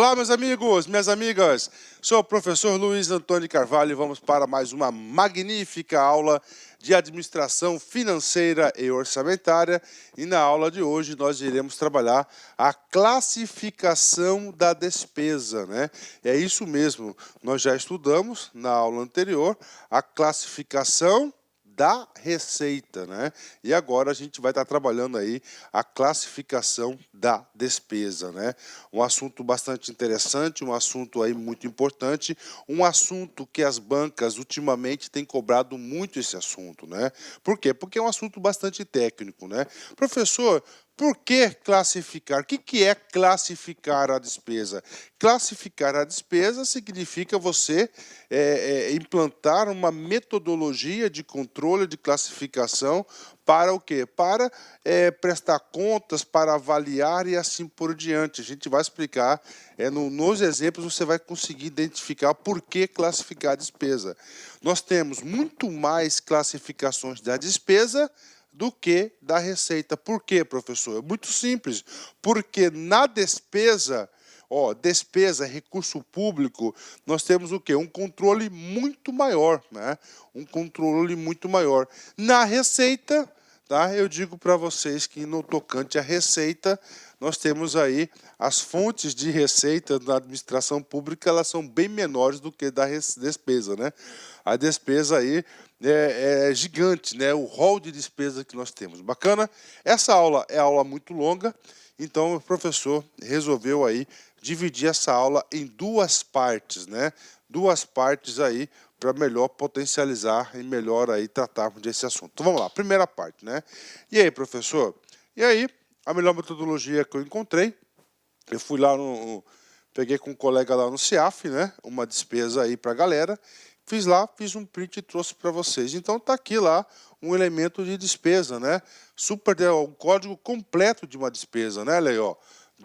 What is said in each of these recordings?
Olá, meus amigos, minhas amigas. Sou o professor Luiz Antônio Carvalho e vamos para mais uma magnífica aula de administração financeira e orçamentária. E na aula de hoje nós iremos trabalhar a classificação da despesa, né? É isso mesmo, nós já estudamos na aula anterior a classificação da receita, né? E agora a gente vai estar trabalhando aí a classificação da despesa, né? Um assunto bastante interessante, um assunto aí muito importante, um assunto que as bancas ultimamente têm cobrado muito esse assunto, né? Por quê? Porque é um assunto bastante técnico, né? Professor, por que classificar? O que é classificar a despesa? Classificar a despesa significa você implantar uma metodologia de controle, de classificação, para o quê? Para prestar contas, para avaliar e assim por diante. A gente vai explicar, nos exemplos você vai conseguir identificar por que classificar a despesa. Nós temos muito mais classificações da despesa do que da receita. Por quê, professor? É muito simples. Porque na despesa, despesa, recurso público, nós temos o quê? Um controle muito maior, né? Um controle muito maior. Na receita, tá? Eu digo para vocês que no tocante à receita, nós temos aí as fontes de receita na administração pública, elas são bem menores do que da despesa, né? A despesa aí é gigante, né? O rol de despesa que nós temos. Bacana? Essa aula é aula muito longa, então o professor resolveu aí dividir essa aula em duas partes, né? Duas partes aí para melhor potencializar e melhor aí tratarmos desse assunto. Então vamos lá, primeira parte, né? E aí, professor? E aí, a melhor metodologia que eu encontrei, eu fui lá peguei com um colega lá no CIAF, né? Uma despesa aí para a galera. Fiz um print e trouxe para vocês. Então tá aqui lá um elemento de despesa, né? O código completo de uma despesa, né, Leio?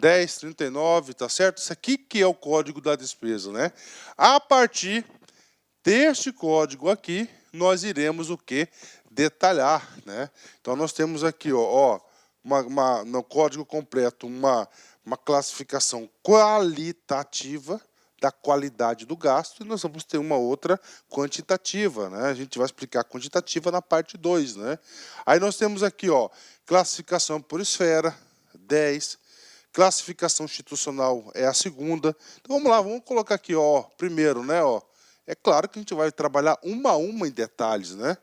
1039, tá certo? Isso aqui que é o código da despesa, né? A partir deste código aqui, nós iremos o quê? Detalhar, né? Então nós temos aqui, no código completo, uma classificação qualitativa da qualidade do gasto, e nós vamos ter uma outra quantitativa, né? A gente vai explicar a quantitativa na parte 2, né? Aí nós temos aqui, classificação por esfera, 10, classificação institucional é a segunda. Então vamos lá, vamos colocar aqui, primeiro, né, É claro que a gente vai trabalhar uma a uma em detalhes, né?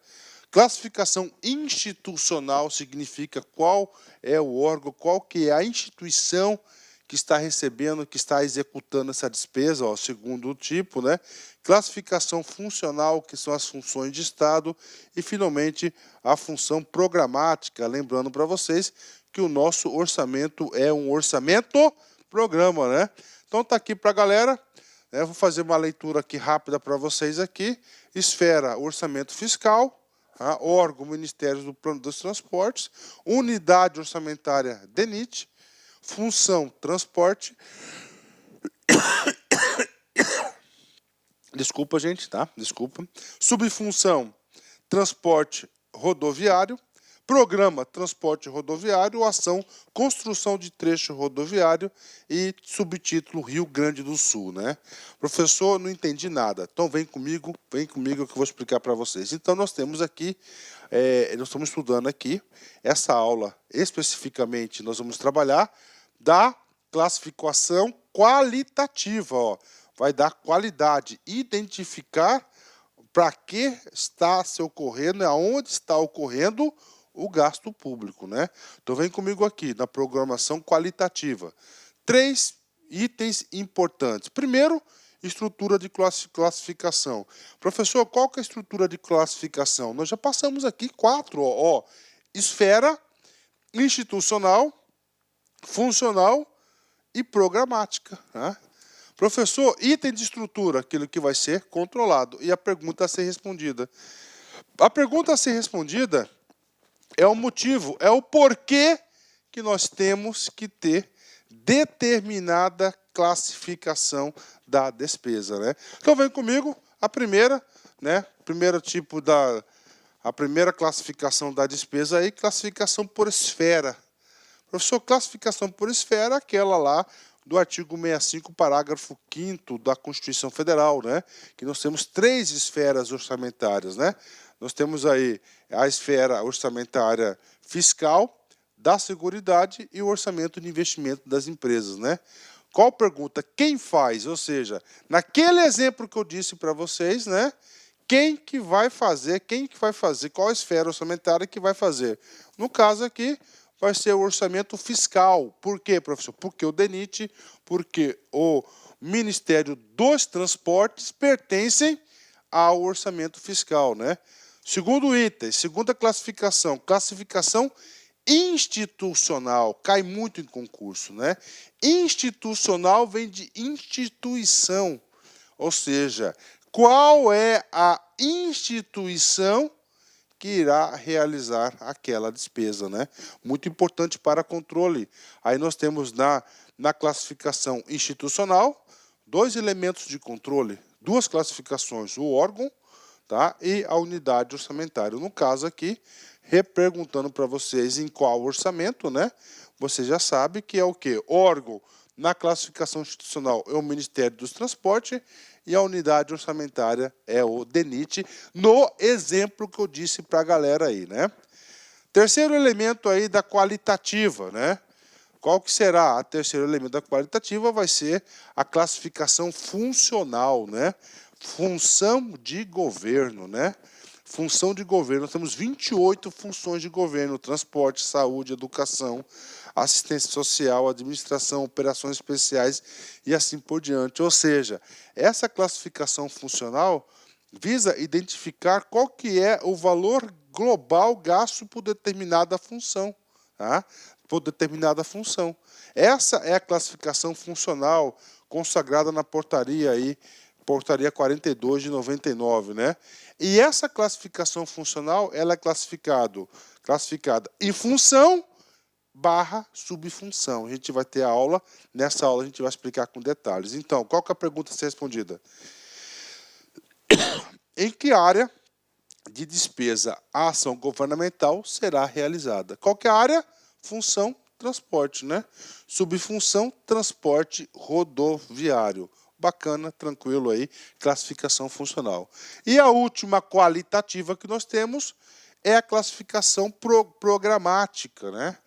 Classificação institucional significa qual é o órgão, qual que é a instituição que está recebendo, que está executando essa despesa, segundo o tipo, né? Classificação funcional, que são as funções de Estado, e, finalmente, a função programática, lembrando para vocês que o nosso orçamento é um orçamento-programa, né? Então, tá aqui para a galera, né? Vou fazer uma leitura aqui rápida para vocês aqui. Esfera, orçamento fiscal, órgão, Ministério do Plano dos Transportes, unidade orçamentária, DENIT, função, transporte. Desculpa, gente, tá? Desculpa. Subfunção, transporte rodoviário. Programa, transporte rodoviário. Ação, construção de trecho rodoviário. E subtítulo, Rio Grande do Sul, né? Professor, não entendi nada. Então vem comigo que eu vou explicar para vocês. Então nós temos aqui, nós estamos estudando aqui, essa aula especificamente nós vamos trabalhar da classificação qualitativa, vai dar qualidade, identificar para que está se ocorrendo, aonde está ocorrendo o gasto público, né? Então vem comigo aqui na programação qualitativa. 3 itens importantes. Primeiro, estrutura de classificação. Professor, qual que é a estrutura de classificação? Nós já passamos aqui 4, esfera, institucional, funcional e programática, né? Professor, item de estrutura, aquilo que vai ser controlado. E a pergunta a ser respondida. A pergunta a ser respondida é o motivo, é o porquê que nós temos que ter determinada classificação da despesa, né? Então vem comigo, a primeira classificação da despesa aí, classificação por esfera. Professor, classificação por esfera, aquela lá do artigo 65, parágrafo 5º da Constituição Federal, né? Que nós temos 3 esferas orçamentárias, né? Nós temos aí a esfera orçamentária fiscal, da Seguridade e o orçamento de investimento das empresas, né? Qual pergunta? Quem faz? Ou seja, naquele exemplo que eu disse para vocês, né? Quem que vai fazer? Qual a esfera orçamentária que vai fazer? No caso aqui, vai ser o orçamento fiscal. Por quê, professor? Porque o DENIT, porque o Ministério dos Transportes pertencem ao orçamento fiscal, né? Segundo item, segunda classificação, classificação institucional, cai muito em concurso, né? Institucional vem de instituição, ou seja, qual é a instituição que irá realizar aquela despesa, né? Muito importante para controle. Aí nós temos na classificação institucional 2 elementos de controle, 2 classificações, o órgão, tá? E a unidade orçamentária. No caso aqui, reperguntando para vocês em qual orçamento, né? Você já sabe que é o quê? Órgão na classificação institucional é o Ministério dos Transportes e a unidade orçamentária é o DENIT, no exemplo que eu disse para a galera aí, né? Terceiro elemento aí da qualitativa, né? Qual que será o terceiro elemento da qualitativa? Vai ser a classificação funcional, né? Função de governo, né? Função de governo, nós temos 28 funções de governo: transporte, saúde, educação, assistência social, administração, operações especiais e assim por diante. Ou seja, essa classificação funcional visa identificar qual que é o valor global gasto por determinada função, tá? Por determinada função. Essa é a classificação funcional consagrada na portaria aí, portaria 42 de 99, né? E essa classificação funcional, ela é classificada em função / subfunção. A gente vai ter a aula, nessa aula a gente vai explicar com detalhes. Então, qual que é a pergunta a ser respondida? Em que área de despesa a ação governamental será realizada? Qual que é a área? Função, transporte, né? Subfunção, transporte rodoviário. Bacana, tranquilo aí, classificação funcional. E a última qualitativa que nós temos é a classificação programática, né?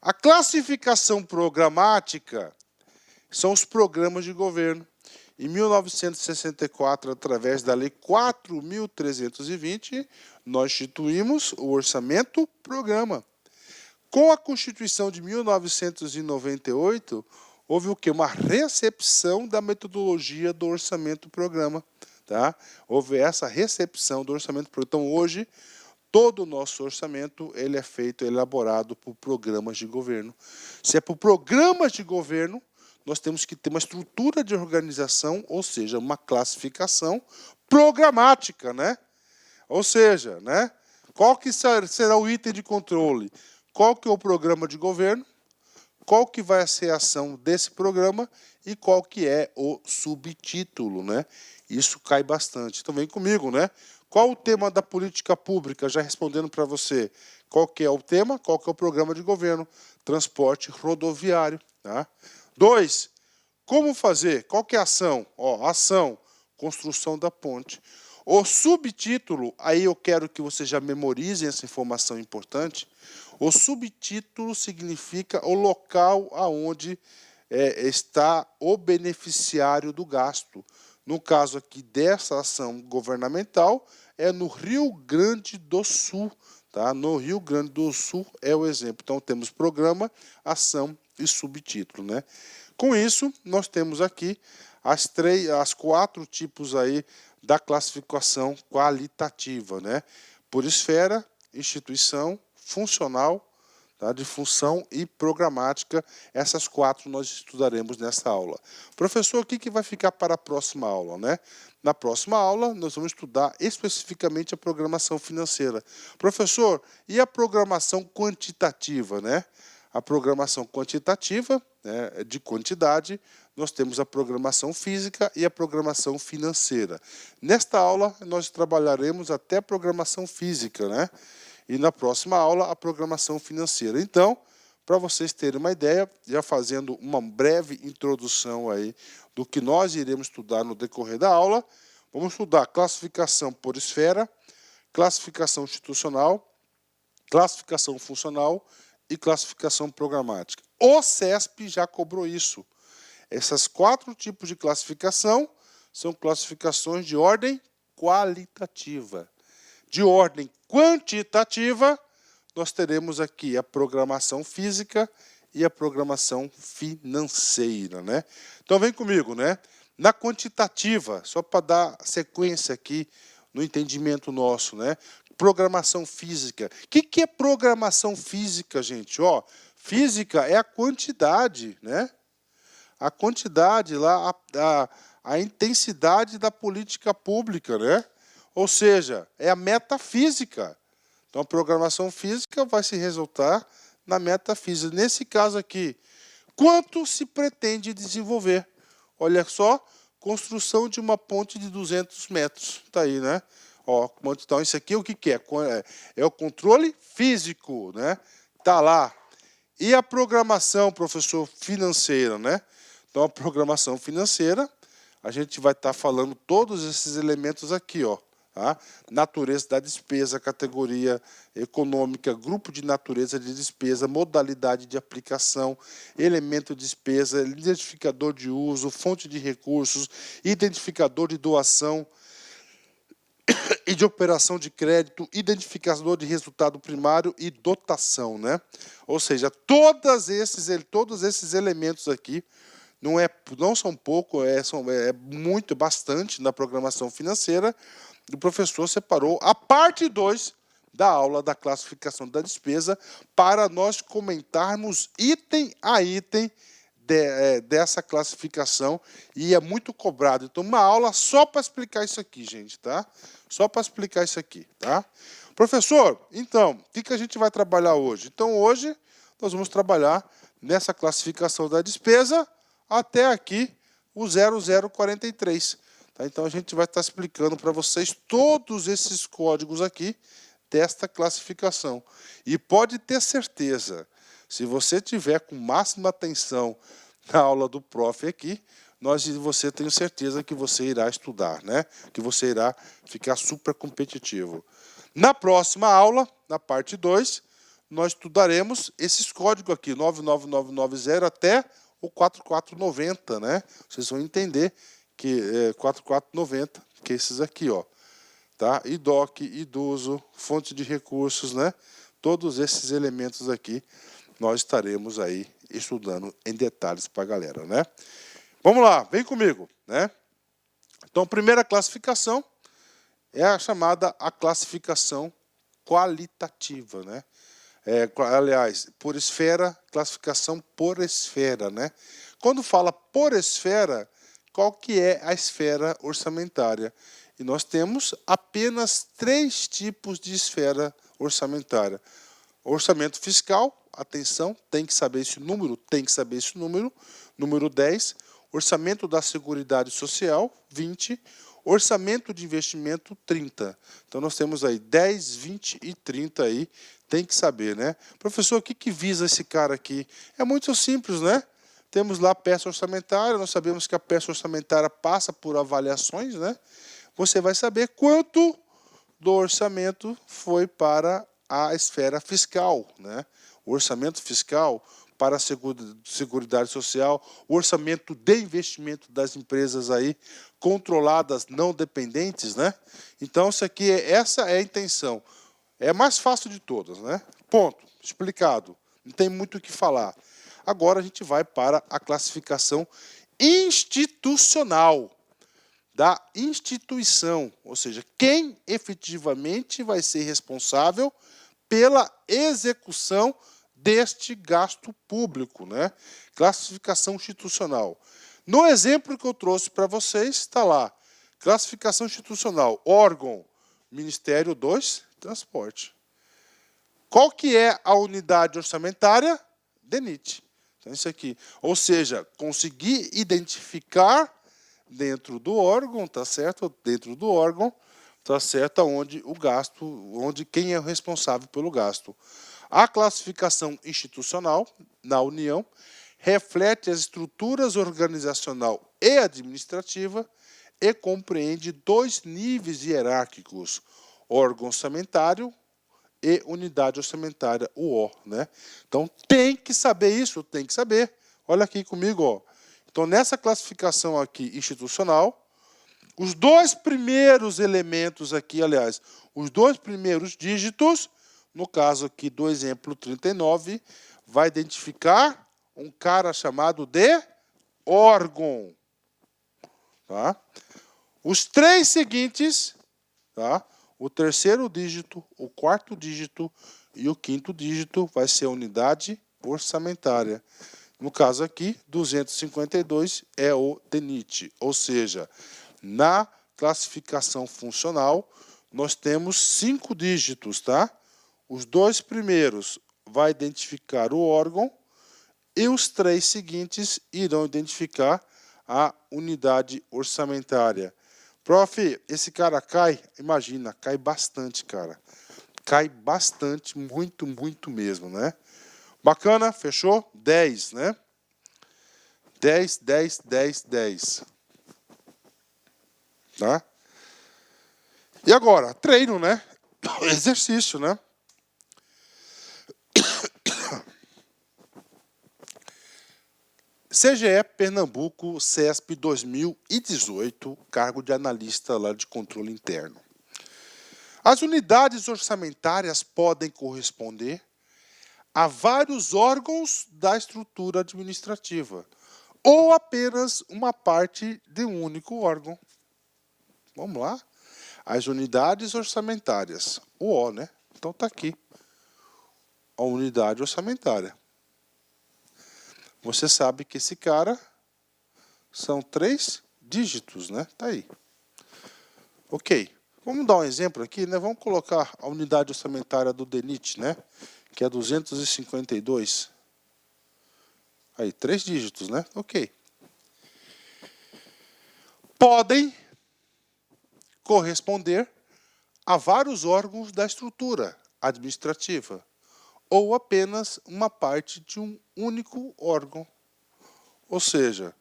A classificação programática são os programas de governo. Em 1964, através da Lei 4.320, nós instituímos o orçamento-programa. Com a Constituição de 1998, houve o quê? Uma recepção da metodologia do orçamento-programa, tá? Houve essa recepção do orçamento-programa. Então, hoje, todo o nosso orçamento ele é feito, elaborado por programas de governo. Se é por programas de governo, nós temos que ter uma estrutura de organização, ou seja, uma classificação programática, né? Ou seja, né? Qual que será o item de controle? Qual que é o programa de governo? Qual que vai ser a ação desse programa e qual que é o subtítulo, né? Isso cai bastante. Então vem comigo, né? Qual o tema da política pública? Já respondendo para você. Qual que é o tema? Qual que é o programa de governo? Transporte rodoviário, tá? 2. Como fazer? Qual que é a ação? Ó, ação, construção da ponte. O subtítulo, aí eu quero que você já memorize essa informação importante. O subtítulo significa o local aonde está o beneficiário do gasto. No caso aqui dessa ação governamental, é no Rio Grande do Sul. Tá? No Rio Grande do Sul é o exemplo. Então, temos programa, ação e subtítulo, né? Com isso, nós temos aqui as 4 tipos aí da classificação qualitativa, né? Por esfera, instituição, funcional, tá? De função e programática. Essas 4 nós estudaremos nessa aula. Professor, o que vai ficar para a próxima aula, né? Na próxima aula, nós vamos estudar especificamente a programação financeira. Professor, e a programação quantitativa, né? A programação quantitativa, né, de quantidade, nós temos a programação física e a programação financeira. Nesta aula, nós trabalharemos até a programação física, né? E na próxima aula, a programação financeira. Então, para vocês terem uma ideia, já fazendo uma breve introdução aí do que nós iremos estudar no decorrer da aula. Vamos estudar classificação por esfera, classificação institucional, classificação funcional e classificação programática. O CESP já cobrou isso. Essas 4 tipos de classificação são classificações de ordem qualitativa. De ordem quantitativa, nós teremos aqui a programação física e a programação financeira, né? Então vem comigo, né? Na quantitativa, só para dar sequência aqui no entendimento nosso, né? Programação física. O que é programação física, gente? Ó, física é a quantidade, né? A quantidade lá, a intensidade da política pública, né? Ou seja, é a metafísica. Então, a programação física vai se resultar na metafísica. Nesse caso aqui, quanto se pretende desenvolver? Olha só, construção de uma ponte de 200 metros. Está aí, né? Ó, então, isso aqui o que é? É o controle físico, né? Está lá. E a programação, professor, financeira, né? Então, a programação financeira, a gente vai estar falando todos esses elementos aqui, ó. Tá? Natureza da despesa, categoria econômica, grupo de natureza de despesa, modalidade de aplicação, elemento de despesa, identificador de uso, fonte de recursos, identificador de doação e de operação de crédito, identificador de resultado primário e dotação, né? Ou seja, todos esses elementos aqui não são pouco, é muito, bastante na programação financeira. O professor separou a parte 2 da aula da classificação da despesa para nós comentarmos item a item dessa classificação, e é muito cobrado. Então, uma aula só para explicar isso aqui, gente, tá? Só para explicar isso aqui, tá? Professor, então, o que a gente vai trabalhar hoje? Então, hoje nós vamos trabalhar nessa classificação da despesa até aqui o 0043. Tá? Então, a gente vai estar explicando para vocês todos esses códigos aqui desta classificação. E pode ter certeza, se você tiver com máxima atenção na aula do prof aqui, você tenho certeza que você irá estudar, né? Que você irá ficar super competitivo. Na próxima aula, na parte 2, nós estudaremos esses códigos aqui, 99990 até o 4490, né? Vocês vão entender que é 4490, que é esses aqui, ó, tá? IDOC, idoso, fonte de recursos, né? Todos esses elementos aqui nós estaremos aí estudando em detalhes para a galera, né? Vamos lá, vem comigo, né? Então, a primeira classificação é a chamada classificação qualitativa, né? Aliás, por esfera, classificação por esfera, né? Quando fala por esfera, qual que é a esfera orçamentária? E nós temos apenas 3 tipos de esfera orçamentária. Orçamento fiscal, atenção, tem que saber esse número, número 10, orçamento da Seguridade Social, 20, orçamento de investimento, 30. Então, nós temos aí 10, 20 e 30 aí, tem que saber, né? Professor, o que visa esse cara aqui? É muito simples, né? Temos lá a peça orçamentária, nós sabemos que a peça orçamentária passa por avaliações, né? Você vai saber quanto do orçamento foi para a esfera fiscal, né? O orçamento fiscal para a Seguridade Social, o orçamento de investimento das empresas aí controladas, não dependentes, né? Então, essa é a intenção. É a mais fácil de todas, né? Ponto. Explicado. Não tem muito o que falar. Agora a gente vai para a classificação institucional da instituição, ou seja, quem efetivamente vai ser responsável pela execução deste gasto público, né? Classificação institucional. No exemplo que eu trouxe para vocês, está lá, classificação institucional, órgão, Ministério dos Transportes. Qual que é a unidade orçamentária? DENIT. Então, isso aqui. Ou seja, conseguir identificar dentro do órgão, tá certo? Dentro do órgão, tá certo? Onde o gasto, quem é o responsável pelo gasto. A classificação institucional na União reflete as estruturas organizacional e administrativa e compreende 2 níveis hierárquicos, órgão orçamentário e unidade orçamentária, o O, né? Então, tem que saber isso, tem que saber. Olha aqui comigo, ó. Então, nessa classificação aqui institucional, os 2 primeiros elementos aqui, aliás, os 2 primeiros dígitos, no caso aqui do exemplo 39, vai identificar um cara chamado de órgão. Tá? Os 3 seguintes, tá? O terceiro dígito, o quarto dígito e o quinto dígito vai ser a unidade orçamentária. No caso aqui, 252 é o DENIT, ou seja, na classificação funcional, nós temos 5 dígitos, tá? Os 2 primeiros vai identificar o órgão e os 3 seguintes irão identificar a unidade orçamentária. Prof, esse cara cai? Imagina, cai bastante, cara. Cai bastante, muito, muito mesmo, né? Bacana, fechou? 10, né? 10, 10, 10, 10. Tá? E agora? Treino, né? Exercício, né? CGE Pernambuco, CESP 2018, cargo de analista lá de controle interno. As unidades orçamentárias podem corresponder a vários órgãos da estrutura administrativa, ou apenas uma parte de um único órgão. Vamos lá? As unidades orçamentárias, o O, né? Então está aqui, a unidade orçamentária. Você sabe que esse cara são 3 dígitos, né? Tá aí. Ok. Vamos dar um exemplo aqui, né? Vamos colocar a unidade orçamentária do DENIT, né? Que é 252. Aí, 3 dígitos, né? Ok. Podem corresponder a vários órgãos da estrutura administrativa, ou apenas uma parte de um único órgão. Ou seja,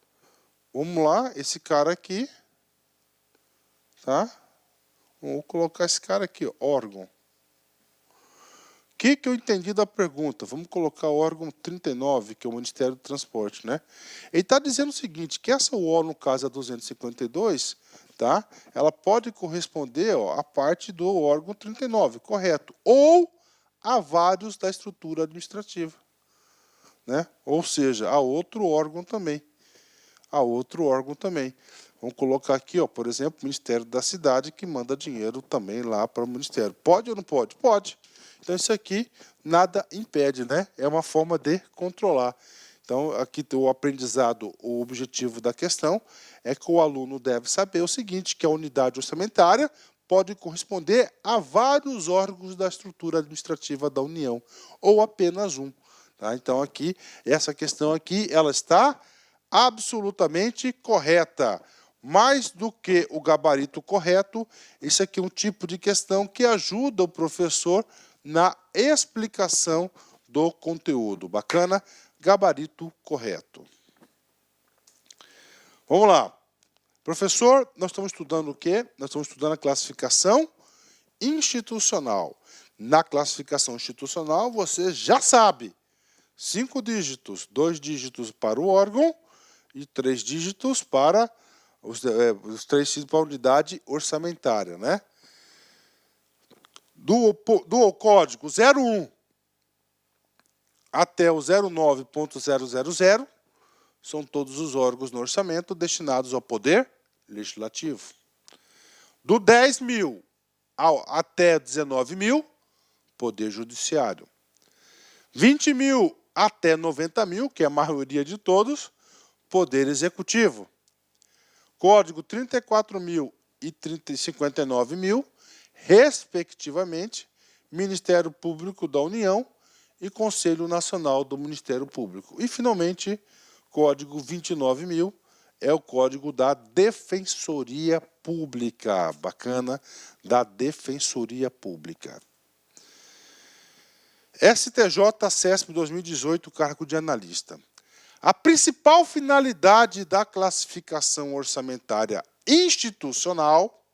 vamos lá, esse cara aqui, tá? Vou colocar esse cara aqui, órgão. O que eu entendi da pergunta? Vamos colocar o órgão 39, que é o Ministério do Transporte, né? Ele está dizendo o seguinte, que essa O, no caso, a 252, tá? Ela pode corresponder, ó, à parte do órgão 39, correto? Ou a vários da estrutura administrativa, né? Ou seja, a outro órgão também. A outro órgão também. Vamos colocar aqui, ó, por exemplo, o Ministério da Cidade, que manda dinheiro também lá para o Ministério. Pode ou não pode? Pode. Então, isso aqui nada impede, né? É uma forma de controlar. Então, aqui o aprendizado, o objetivo da questão é que o aluno deve saber o seguinte, que a unidade orçamentária pode corresponder a vários órgãos da estrutura administrativa da União, ou apenas um. Tá? Então, aqui, essa questão aqui, ela está absolutamente correta. Mais do que o gabarito correto, isso aqui é um tipo de questão que ajuda o professor na explicação do conteúdo. Bacana? Gabarito correto. Vamos lá. Professor, nós estamos estudando o quê? Nós estamos estudando a classificação institucional. Na classificação institucional, você já sabe. 5 dígitos, 2 dígitos para o órgão e 3 dígitos para os 3 dígitos para a unidade orçamentária, né? Do código 01 até o 09.000 são todos os órgãos no orçamento destinados ao poder legislativo. Do 10.000 até 19.000, poder judiciário. 20.000 até 90.000, que é a maioria de todos, poder executivo. Código 34.000 e 59.000, respectivamente, Ministério Público da União e Conselho Nacional do Ministério Público. E, finalmente, Código 29.000 é o Código da Defensoria Pública. Bacana, da Defensoria Pública. STJ CESP 2018, cargo de analista. A principal finalidade da classificação orçamentária institucional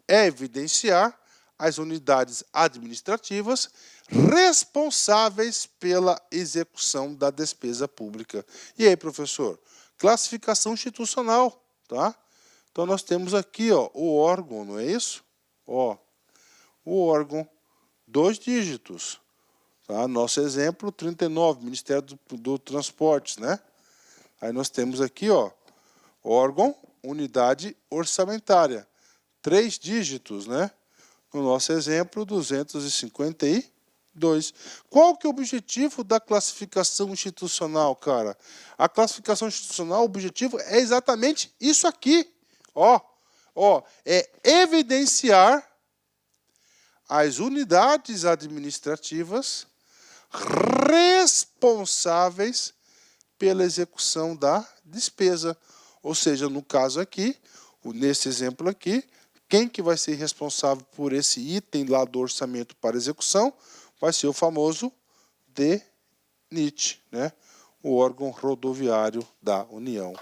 é evidenciar as unidades administrativas responsáveis pela execução da despesa pública. E aí, professor? Classificação institucional, tá? Então, nós temos aqui, ó, o órgão, não é isso? Ó, o órgão, 2 dígitos. Tá? Nosso exemplo, 39, Ministério do Transportes, né? Aí nós temos aqui, ó, órgão, unidade orçamentária. 3 dígitos, né? No nosso exemplo, 252. Qual que é o objetivo da classificação institucional, cara? A classificação institucional, o objetivo é exatamente isso aqui. Ó, é evidenciar as unidades administrativas responsáveis pela execução da despesa. Ou seja, no caso aqui, nesse exemplo aqui, quem que vai ser responsável por esse item lá do orçamento para execução vai ser o famoso DENIT, né? O órgão rodoviário da União.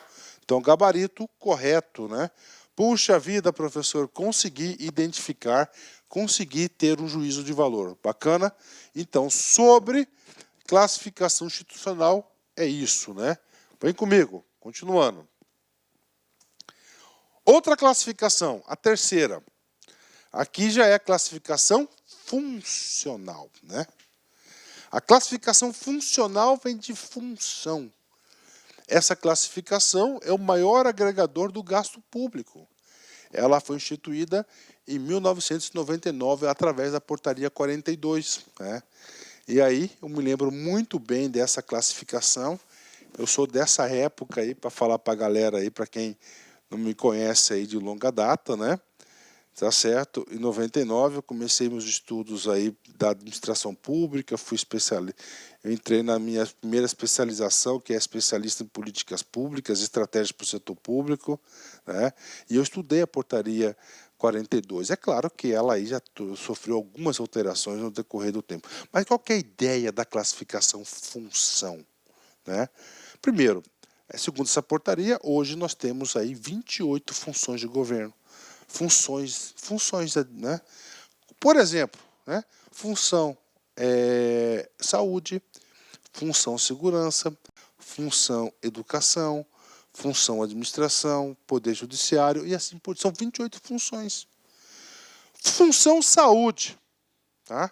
Então, gabarito correto, né? Puxa vida, professor, consegui identificar, consegui ter um juízo de valor. Bacana? Então, sobre classificação institucional, é isso, né? Vem comigo, continuando. Outra classificação, a terceira. Aqui já é a classificação funcional, né? A classificação funcional vem de função. Essa classificação é o maior agregador do gasto público. Ela foi instituída em 1999 através da Portaria 42, né? E aí eu me lembro muito bem dessa classificação. Eu sou dessa época aí, para falar para a galera aí, para quem não me conhece aí de longa data, né? Tá certo? Em 99 eu comecei meus estudos aí da administração pública, fui especialista, eu entrei na minha primeira especialização, que é especialista em políticas públicas, estratégias para o setor público, né? E eu estudei a portaria 42. É claro que ela aí já sofreu algumas alterações no decorrer do tempo. Mas qual que é a ideia da classificação função, né? Primeiro, segundo essa portaria, hoje nós temos aí 28 funções de governo. Funções, né? Por exemplo, né? Função saúde, função segurança, função educação, função administração, poder judiciário e assim por diante. São 28 funções. Função saúde, tá?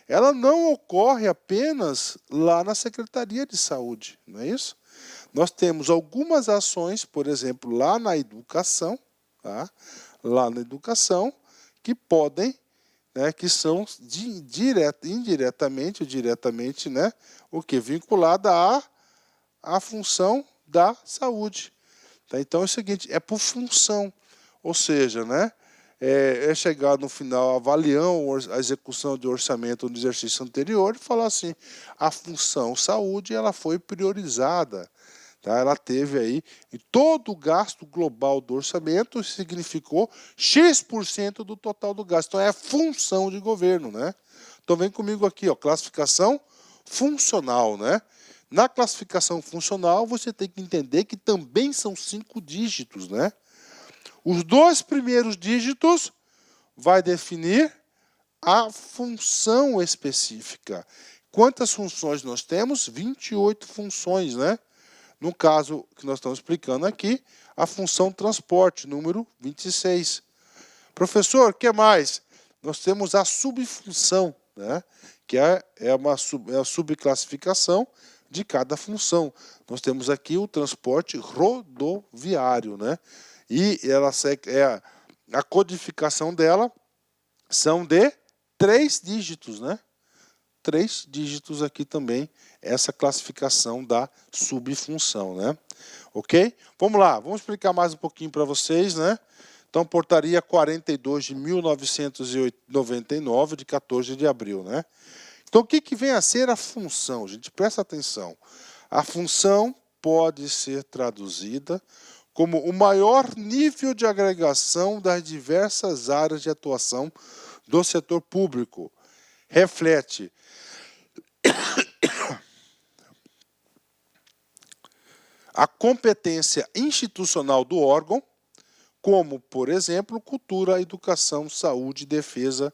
Ela não ocorre apenas lá na Secretaria de Saúde, não é isso? Nós temos algumas ações, por exemplo, lá na educação, tá? Lá na educação, que podem, né, que são indiretamente ou diretamente, né, o que? Vinculada à função da saúde. Tá? Então é o seguinte, é por função, ou seja, né, é chegar no final avaliando a execução de orçamento no exercício anterior e falar assim, a função saúde ela foi priorizada. Tá? Ela teve aí, e todo o gasto global do orçamento significou X% do total do gasto. Então é função de governo, né? Então vem comigo aqui, ó, classificação funcional, né? Na classificação funcional você tem que entender que também são 5 dígitos, né? Os 2 primeiros dígitos vai definir a função específica. Quantas funções nós temos? 28 funções, né? No caso que nós estamos explicando aqui, a função transporte, número 26. Professor, o que mais? Nós temos a subfunção, né? Que é a subclassificação de cada função. Nós temos aqui o transporte rodoviário, né? E ela a codificação dela são de 3 dígitos, né? 3 dígitos aqui também, essa classificação da subfunção, né? Ok? Vamos lá, vamos explicar mais um pouquinho para vocês, né? Então, portaria 42 de 1999, de 14 de abril, né? Então, o que vem a ser a função? Gente, presta atenção. A função pode ser traduzida como o maior nível de agregação das diversas áreas de atuação do setor público. Reflete a competência institucional do órgão, como, por exemplo, cultura, educação, saúde e defesa,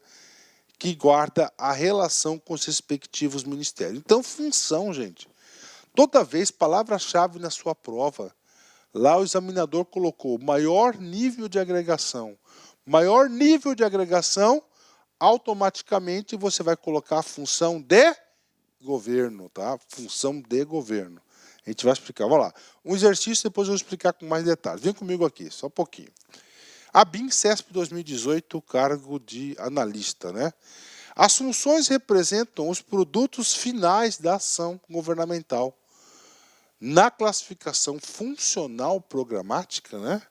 que guarda a relação com os respectivos ministérios. Então, função, gente. Toda vez, palavra-chave na sua prova, lá o examinador colocou maior nível de agregação. Maior nível de agregação, automaticamente você vai colocar a função de governo, tá? Função de governo. A gente vai explicar, vamos lá. Um exercício, depois eu vou explicar com mais detalhes. Vem comigo aqui, só um pouquinho. A BIM-CESP 2018, cargo de analista, né? As funções representam os produtos finais da ação governamental. Na classificação funcional programática, né?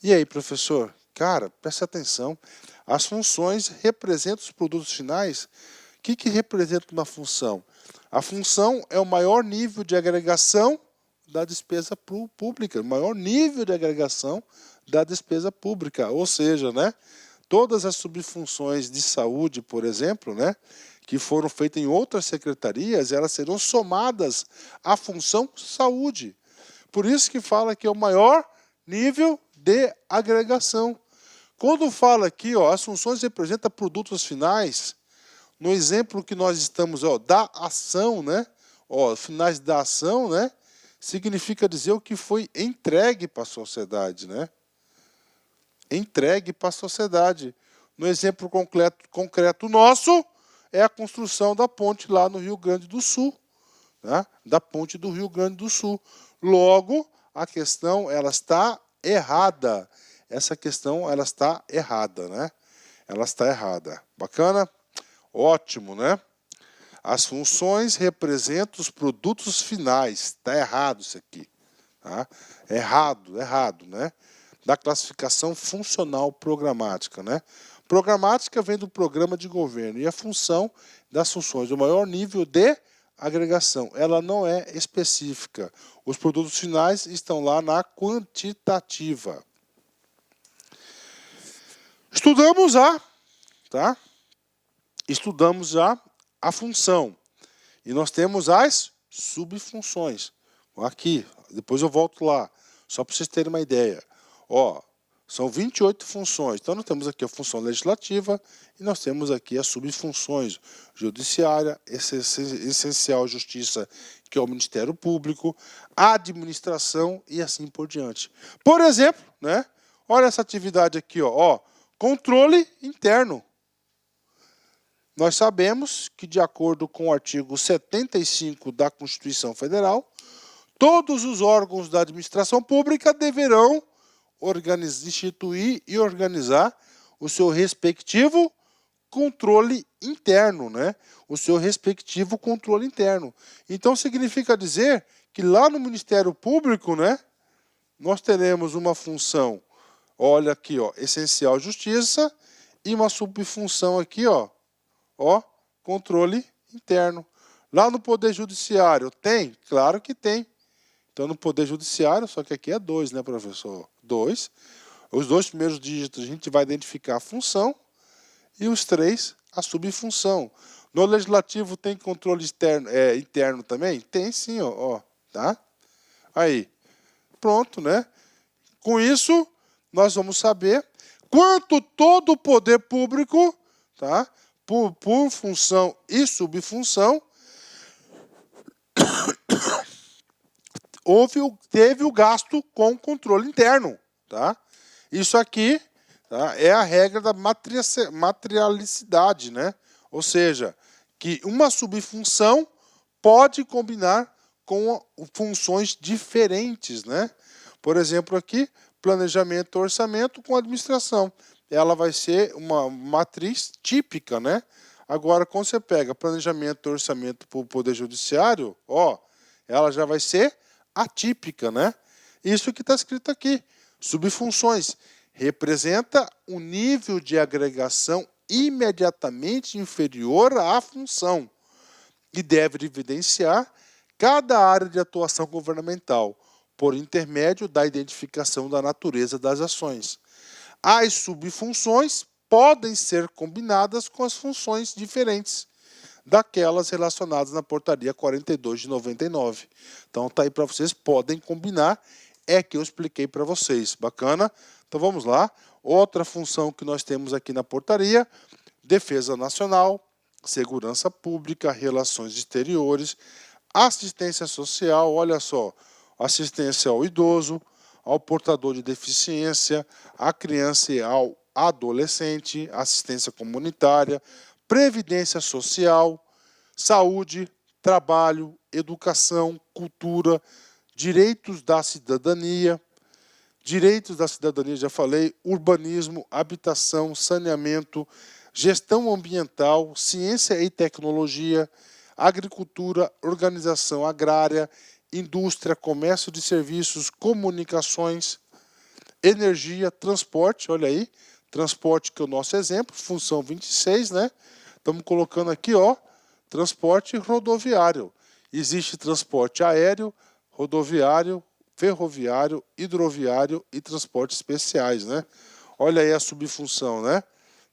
E aí, professor? Cara, preste atenção. As funções representam os produtos finais. O que representa uma função? A função é o maior nível de agregação da despesa pública, o maior nível de agregação da despesa pública, ou seja, né, todas as subfunções de saúde, por exemplo, né, que foram feitas em outras secretarias, elas serão somadas à função saúde. Por isso que fala que é o maior nível de agregação. Quando fala aqui, ó, as funções representam produtos finais, no exemplo que nós estamos, ó, da ação, né? Ó, finais da ação, né? Significa dizer o que foi entregue para a sociedade, né? Entregue para a sociedade. No exemplo concreto nosso, é a construção da ponte lá no Rio Grande do Sul, né? Da ponte do Rio Grande do Sul. Logo, a questão ela está errada. Essa questão ela está errada, né? Ela está errada. Bacana? Ótimo, né? As funções representam os produtos finais. Está errado isso aqui. Tá? Errado, né? Da classificação funcional programática, né? Programática vem do programa de governo e a função das funções, o maior nível de agregação. Ela não é específica. Os produtos finais estão lá na quantitativa. Estudamos tá? Estudamos já a função. E nós temos as subfunções. Aqui, depois eu volto lá, só para vocês terem uma ideia. Ó, são 28 funções. Então, nós temos aqui a função legislativa e nós temos aqui as subfunções. Judiciária, essencial justiça, que é o Ministério Público, administração e assim por diante. Por exemplo, né? Olha essa atividade aqui, ó, controle interno. Nós sabemos que, de acordo com o artigo 75 da Constituição Federal, todos os órgãos da administração pública deverão instituir e organizar o seu respectivo controle interno, né? O seu respectivo controle interno. Então, significa dizer que lá no Ministério Público, né, nós teremos uma função, olha aqui, ó, essencial justiça, e uma subfunção aqui, ó, controle interno. Lá no Poder Judiciário, tem? Claro que tem. Então, no Poder Judiciário, só que aqui é 2, né, professor? 2. Os 2 primeiros dígitos a gente vai identificar a função e os 3, a subfunção. No Legislativo tem controle interno também? Tem sim, ó, tá? Aí, pronto, né? Com isso, nós vamos saber quanto todo o poder público, tá? Por função e subfunção, teve o gasto com controle interno. Tá? Isso aqui, tá, é a regra da materialicidade, né? Ou seja, que uma subfunção pode combinar com funções diferentes, né? Por exemplo, aqui, planejamento e orçamento com administração. Ela vai ser uma matriz típica, né? Agora, quando você pega planejamento e orçamento para o Poder Judiciário, ó, ela já vai ser atípica, né? Isso que está escrito aqui. Subfunções. Representa um nível de agregação imediatamente inferior à função e deve evidenciar cada área de atuação governamental, por intermédio da identificação da natureza das ações. As subfunções podem ser combinadas com as funções diferentes, daquelas relacionadas na portaria 42 de 99. Então tá aí para vocês, podem combinar, é que eu expliquei para vocês. Bacana? Então vamos lá. Outra função que nós temos aqui na portaria: defesa nacional, segurança pública, relações exteriores, assistência social, olha só, assistência ao idoso, ao portador de deficiência, à criança e ao adolescente, assistência comunitária, previdência social, saúde, trabalho, educação, cultura, direitos da cidadania, já falei, urbanismo, habitação, saneamento, gestão ambiental, ciência e tecnologia, agricultura, organização agrária, indústria, comércio de serviços, comunicações, energia, transporte, olha aí, transporte que é o nosso exemplo, função 26, né? Estamos colocando aqui, ó, transporte rodoviário. Existe transporte aéreo, rodoviário, ferroviário, hidroviário e transportes especiais, né? Olha aí a subfunção, né?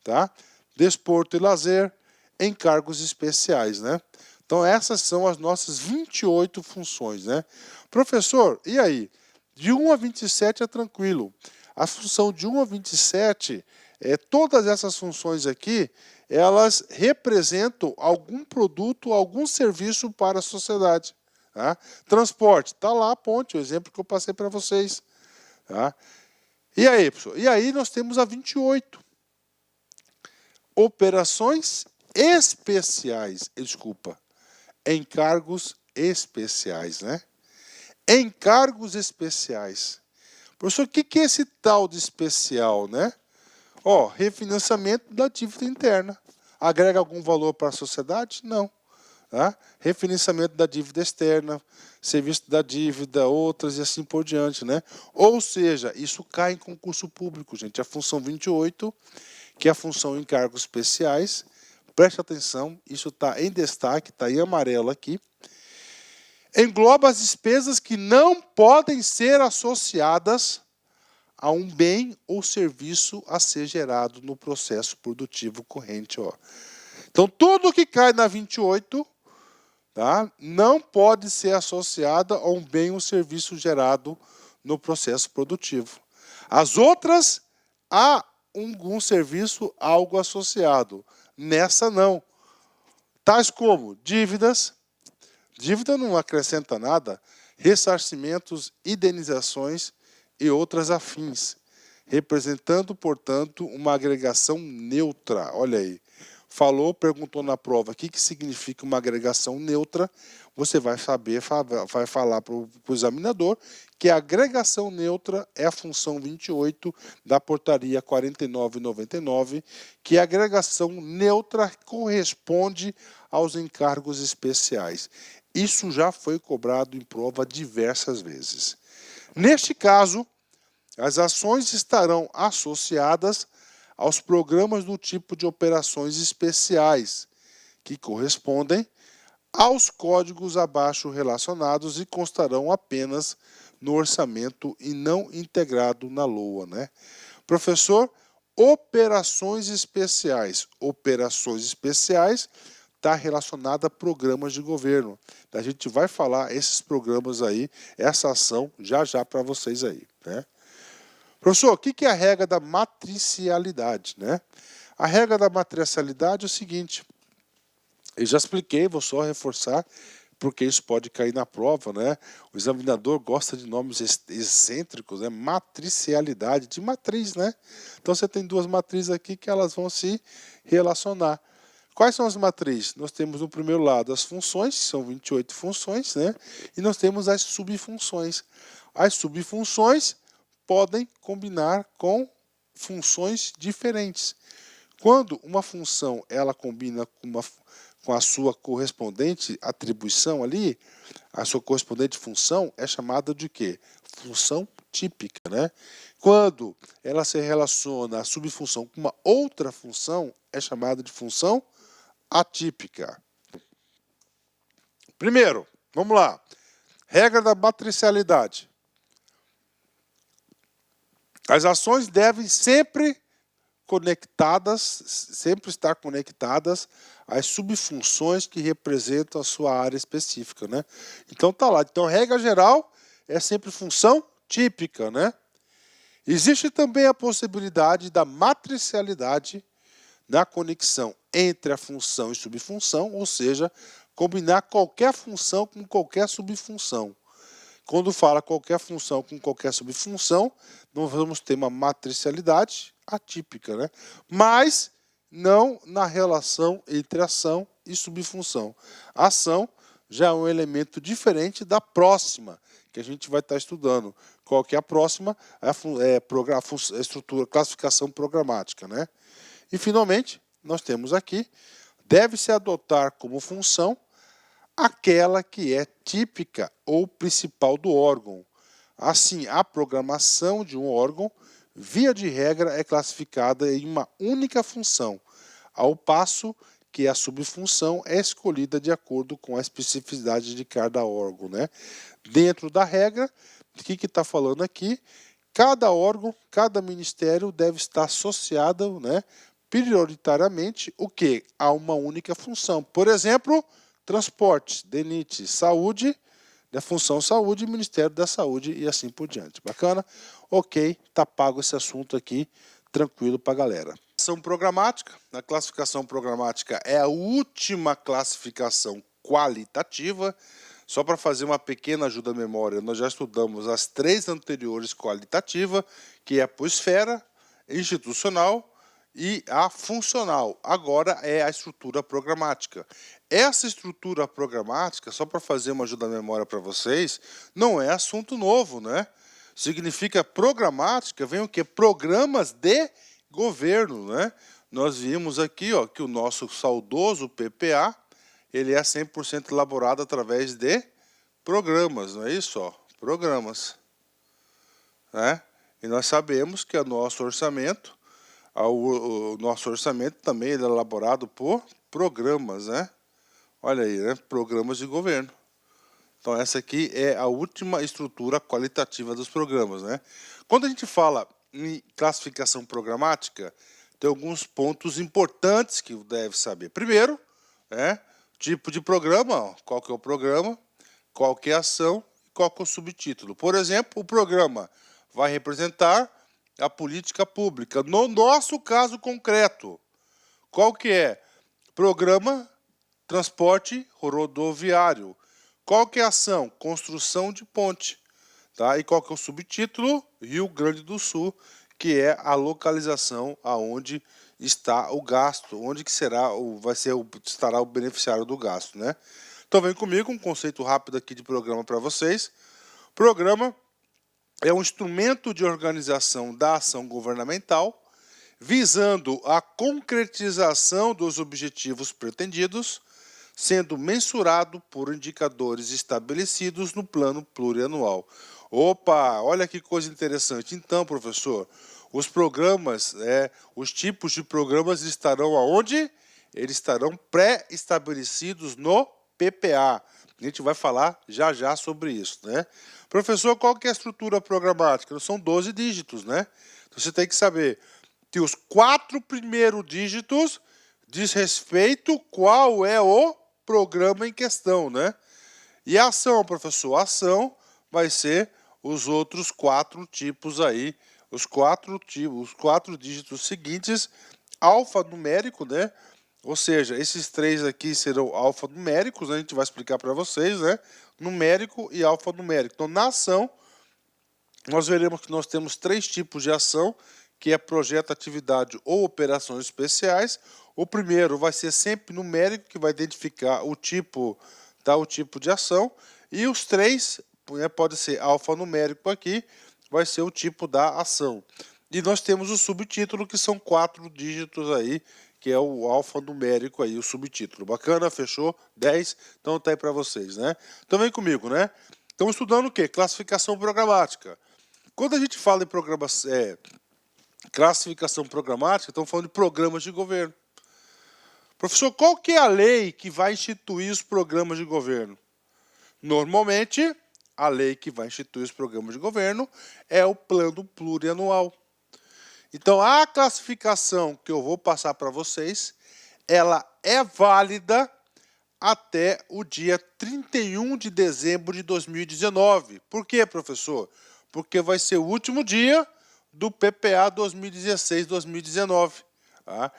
Tá? Desporto e lazer, encargos especiais, né? Então essas são as nossas 28 funções, né? Professor, e aí? De 1 a 27 é tranquilo. A função de 1 a 27, todas essas funções aqui, elas representam algum produto, algum serviço para a sociedade. Tá? Transporte, está lá a ponte, o exemplo que eu passei para vocês. Tá? E aí, professor? E aí nós temos a 28. Operações especiais, encargos especiais, né? Encargos especiais. Professor, o que é esse tal de especial, né? Ó, refinanciamento da dívida interna. Agrega algum valor para a sociedade? Não. Tá? Refinanciamento da dívida externa, serviço da dívida, outras e assim por diante, né? Ou seja, isso cai em concurso público, gente. A função 28, que é a função encargos especiais, preste atenção, isso está em destaque, está em amarelo aqui. Engloba as despesas que não podem ser associadas a um bem ou serviço a ser gerado no processo produtivo corrente. Ó. Então, tudo que cai na 28, tá, não pode ser associado a um bem ou serviço gerado no processo produtivo. As outras, há um serviço, algo associado. Nessa, não. Tais como dívidas, dívida não acrescenta nada, ressarcimentos, indenizações e outras afins, representando, portanto, uma agregação neutra. Olha aí. Falou, perguntou na prova o que significa uma agregação neutra, você vai saber, vai falar para o examinador que a agregação neutra é a função 28 da portaria 49/99, que a agregação neutra corresponde aos encargos especiais. Isso já foi cobrado em prova diversas vezes. Neste caso, as ações estarão associadas aos programas do tipo de operações especiais, que correspondem aos códigos abaixo relacionados e constarão apenas no orçamento e não integrado na LOA, né? Professor, operações especiais. Operações especiais está relacionada a programas de governo. A gente vai falar esses programas aí, essa ação, já para vocês aí, né? Professor, o que é a regra da matricialidade, né? A regra da matricialidade é o seguinte, eu já expliquei, vou só reforçar, porque isso pode cair na prova, né? O examinador gosta de nomes excêntricos, né? Matricialidade, de matriz, né? Então você tem duas matrizes aqui que elas vão se relacionar. Quais são as matrizes? Nós temos no primeiro lado as funções, são 28 funções, né? E nós temos as subfunções. As subfunções podem combinar com funções diferentes. Quando uma função ela combina com a sua correspondente atribuição ali, a sua correspondente função é chamada de quê? Função típica, né? Quando ela se relaciona a subfunção com uma outra função, é chamada de função atípica. Primeiro, vamos lá. Regra da matricialidade. As ações devem sempre sempre estar conectadas às subfunções que representam a sua área específica, né? Então tá lá. Então, regra geral é sempre função típica, né? Existe também a possibilidade da matricialidade na conexão entre a função e subfunção, ou seja, combinar qualquer função com qualquer subfunção. Quando fala qualquer função com qualquer subfunção, nós vamos ter uma matricialidade atípica, né? Mas não na relação entre ação e subfunção. A ação já é um elemento diferente da próxima, que a gente vai estar estudando. Qual que é a próxima? É a estrutura, classificação programática, né? E, finalmente, nós temos aqui, deve-se adotar como função aquela que é típica ou principal do órgão. Assim, a programação de um órgão, via de regra, é classificada em uma única função, ao passo que a subfunção é escolhida de acordo com a especificidade de cada órgão, né? Dentro da regra, o que está falando aqui? Cada órgão, cada ministério deve estar associado, né, prioritariamente, o quê? A uma única função. Por exemplo, transporte, DENIT, saúde, da função saúde, Ministério da Saúde e assim por diante. Bacana? Ok, tá pago esse assunto aqui, tranquilo para a galera. Classificação programática. A classificação programática é a última classificação qualitativa. Só para fazer uma pequena ajuda à memória, nós já estudamos as 3 anteriores qualitativas, que é a por esfera, institucional e a funcional. Agora é a estrutura programática. Essa estrutura programática, só para fazer uma ajuda à memória para vocês, não é assunto novo, né? Significa programática, vem o quê? Programas de governo, né? Nós vimos aqui, ó, que o nosso saudoso PPA, ele é 100% elaborado através de programas, não é isso? Ó, programas, né? E nós sabemos que o nosso orçamento também é elaborado por programas, né? Olha aí, né? Programas de governo. Então, essa aqui é a última estrutura qualitativa dos programas, né? Quando a gente fala em classificação programática, tem alguns pontos importantes que deve saber. Primeiro, tipo de programa, ó, qual que é o programa, qual que é a ação, qual que é o subtítulo. Por exemplo, o programa vai representar a política pública. No nosso caso concreto, qual que é? Programa transporte rodoviário. Qual que é a ação? Construção de ponte. Tá? E qual que é o subtítulo? Rio Grande do Sul, que é a localização aonde está o gasto, onde que estará o beneficiário do gasto, né? Então vem comigo um conceito rápido aqui de programa para vocês. Programa é um instrumento de organização da ação governamental, visando a concretização dos objetivos pretendidos, sendo mensurado por indicadores estabelecidos no plano plurianual. Opa, olha que coisa interessante. Então, professor, os programas, os tipos de programas estarão aonde? Eles estarão pré-estabelecidos no PPA. A gente vai falar já já sobre isso, né? Professor, qual que é a estrutura programática? São 12 dígitos, né? Então, você tem que saber que os 4 primeiros dígitos diz respeito qual é o programa em questão, né? E a ação, professor? A ação vai ser os outros 4 tipos aí, os 4 dígitos seguintes, alfanumérico, né? Ou seja, esses 3 aqui serão alfanuméricos, né? A gente vai explicar para vocês, né? Numérico e alfanumérico. Então, na ação, nós veremos que nós temos 3 tipos de ação, que é projeto, atividade ou operações especiais. O primeiro vai ser sempre numérico, que vai identificar o tipo, tá, o tipo de ação. E os 3, pode ser alfanumérico aqui, vai ser o tipo da ação. E nós temos o subtítulo, que são 4 dígitos aí, que é o alfanumérico aí, o subtítulo. Bacana? Fechou? 10? Então tá aí para vocês, né? Então vem comigo, né? Estamos estudando o quê? Classificação programática. Quando a gente fala em classificação programática, estamos falando de programas de governo. Professor, qual que é a lei que vai instituir os programas de governo? Normalmente, a lei que vai instituir os programas de governo é o plano plurianual. Então, a classificação que eu vou passar para vocês, ela é válida até o dia 31 de dezembro de 2019. Por quê, professor? Porque vai ser o último dia do PPA 2016-2019. Tá?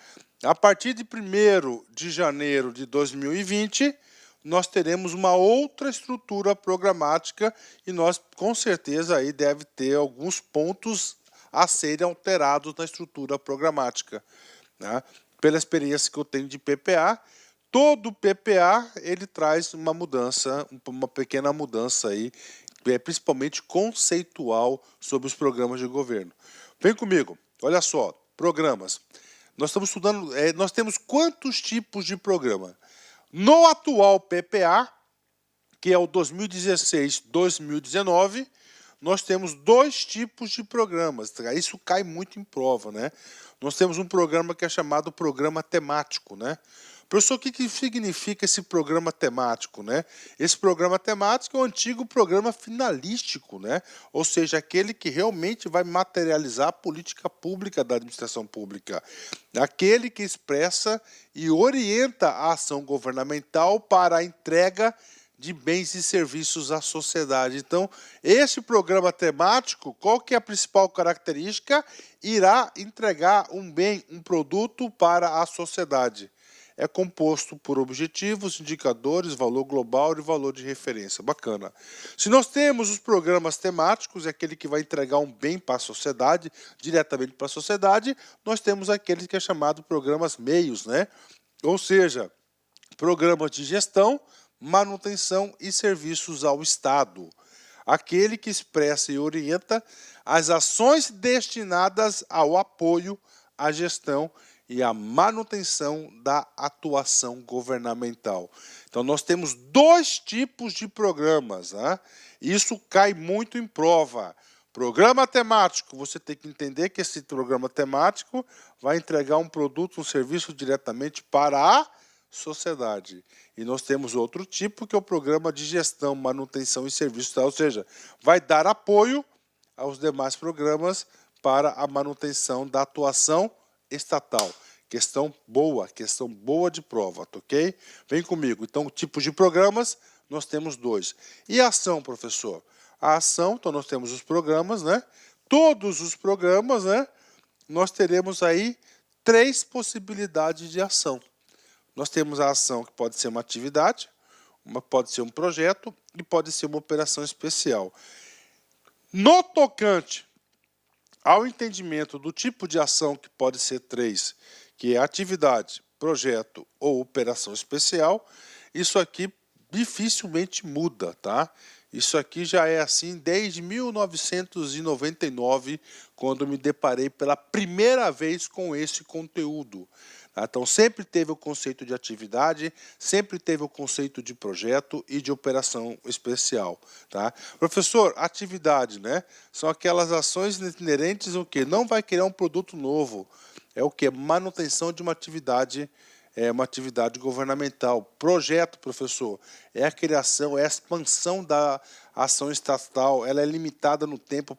A partir de 1º de janeiro de 2020, nós teremos uma outra estrutura programática e nós, com certeza, aí deve ter alguns pontos a serem alterados na estrutura programática. Né? Pela experiência que eu tenho de PPA, todo PPA ele traz uma mudança, uma pequena mudança aí, principalmente conceitual sobre os programas de governo. Vem comigo, olha só, programas. Nós estamos estudando, nós temos quantos tipos de programa? No atual PPA, que é o 2016-2019, nós temos 2 tipos de programas. Isso cai muito em prova, né? Nós temos um programa que é chamado programa temático, né? Professor, o que significa esse programa temático, né? Esse programa temático é o antigo programa finalístico, né? Ou seja, aquele que realmente vai materializar a política pública da administração pública. Aquele que expressa e orienta a ação governamental para a entrega de bens e serviços à sociedade. Então, esse programa temático, qual que é a principal característica? Irá entregar um bem, um produto para a sociedade. É composto por objetivos, indicadores, valor global e valor de referência. Bacana. Se nós temos os programas temáticos, é aquele que vai entregar um bem para a sociedade, diretamente para a sociedade, nós temos aquele que é chamado programas meios, né? Ou seja, programas de gestão, manutenção e serviços ao Estado. Aquele que expressa e orienta as ações destinadas ao apoio, à gestão e à manutenção da atuação governamental. Então, nós temos 2 tipos de programas. Né? Isso cai muito em prova. Programa temático, você tem que entender que esse programa temático vai entregar um produto, um serviço diretamente para a sociedade. E nós temos outro tipo, que é o programa de gestão, manutenção e serviço, ou seja, vai dar apoio aos demais programas para a manutenção da atuação estatal. Questão boa de prova, ok? Vem comigo. Então, tipos de programas, nós temos 2. E a ação, professor? A ação, então nós temos os programas, né? Todos os programas, né? Nós teremos aí 3 possibilidades de ação. Nós temos a ação que pode ser uma atividade, pode ser um projeto e pode ser uma operação especial. No tocante ao entendimento do tipo de ação que pode ser 3, que é atividade, projeto ou operação especial, isso aqui dificilmente muda, tá? Isso aqui já é assim desde 1999, quando me deparei pela primeira vez com esse conteúdo. Então, sempre teve o conceito de atividade, sempre teve o conceito de projeto e de operação especial. Tá? Professor, atividade, né? São aquelas ações inerentes ao que? Não vai criar um produto novo. É o que? Manutenção de uma atividade governamental. Projeto, professor, é a criação, é a expansão da ação estatal, ela é limitada no tempo,